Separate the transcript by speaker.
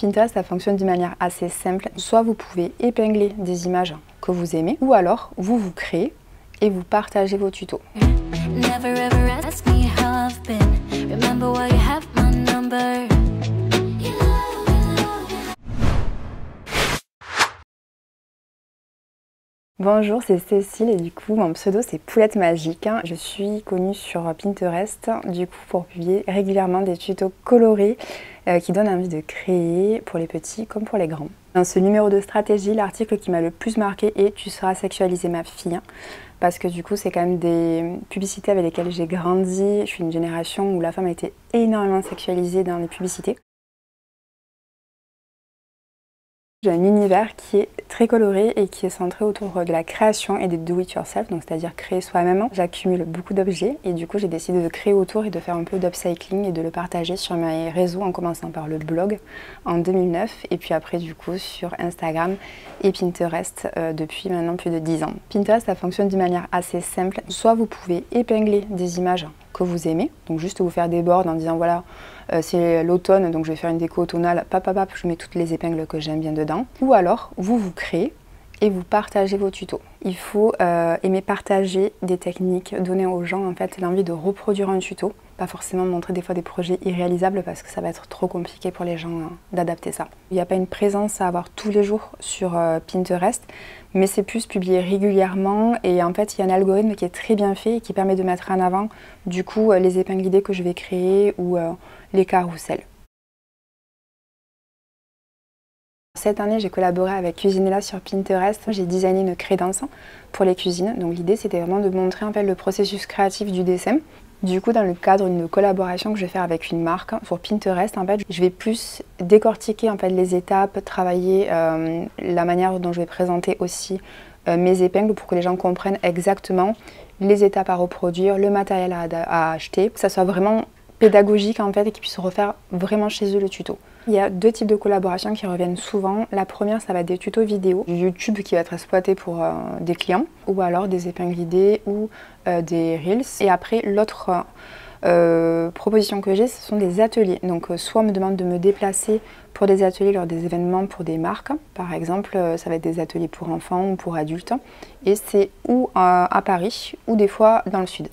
Speaker 1: Pinterest, ça fonctionne d'une manière assez simple. Soit vous pouvez épingler des images que vous aimez, ou alors vous créez et vous partagez vos tutos. Bonjour, c'est Cécile et du coup mon pseudo c'est Poulette Magique. Je suis connue sur Pinterest du coup pour publier régulièrement des tutos colorés qui donnent envie de créer pour les petits comme pour les grands. Dans ce numéro de stratégie, l'article qui m'a le plus marqué est "Tu seras sexualisée ma fille", parce que du coup c'est quand même des publicités avec lesquelles j'ai grandi. Je suis une génération où la femme a été énormément sexualisée dans les publicités. J'ai un univers qui est très coloré et qui est centré autour de la création et des do-it-yourself, donc c'est-à-dire créer soi-même. J'accumule beaucoup d'objets et du coup j'ai décidé de créer autour et de faire un peu d'upcycling et de le partager sur mes réseaux en commençant par le blog en 2009 et puis après du coup sur Instagram et Pinterest depuis maintenant plus de 10 ans. Pinterest, ça fonctionne d'une manière assez simple. Soit vous pouvez épingler des images que vous aimez, donc juste vous faire des boards en disant voilà c'est l'automne donc je vais faire une déco automnale, je mets toutes les épingles que j'aime bien dedans. Ou alors vous créez et vous partagez vos tutos. Il faut aimer partager des techniques, donner aux gens en fait l'envie de reproduire un tuto, pas forcément montrer des fois des projets irréalisables parce que ça va être trop compliqué pour les gens d'adapter ça. Il n'y a pas une présence à avoir tous les jours sur Pinterest, mais c'est plus publier régulièrement et en fait il y a un algorithme qui est très bien fait et qui permet de mettre en avant du coup les épingles idées que je vais créer ou les carousels. Cette année, j'ai collaboré avec Cuisinella sur Pinterest. J'ai designé une crédence pour les cuisines. Donc l'idée, c'était vraiment de montrer en fait le processus créatif du dessin. Du coup, dans le cadre d'une collaboration que je vais faire avec une marque sur Pinterest, en fait, je vais plus décortiquer en fait les étapes, travailler la manière dont je vais présenter aussi mes épingles pour que les gens comprennent exactement les étapes à reproduire, le matériel à acheter, que ça soit vraiment pédagogique en fait et qu'ils puissent refaire vraiment chez eux le tuto. Il y a deux types de collaborations qui reviennent souvent. La première, ça va être des tutos vidéo, du YouTube qui va être exploité pour des clients, ou alors des épingles idées ou des Reels. Et après, l'autre proposition que j'ai, ce sont des ateliers. Donc soit on me demande de me déplacer pour des ateliers lors des événements pour des marques. Par exemple, ça va être des ateliers pour enfants ou pour adultes. Et c'est ou à Paris ou des fois dans le sud.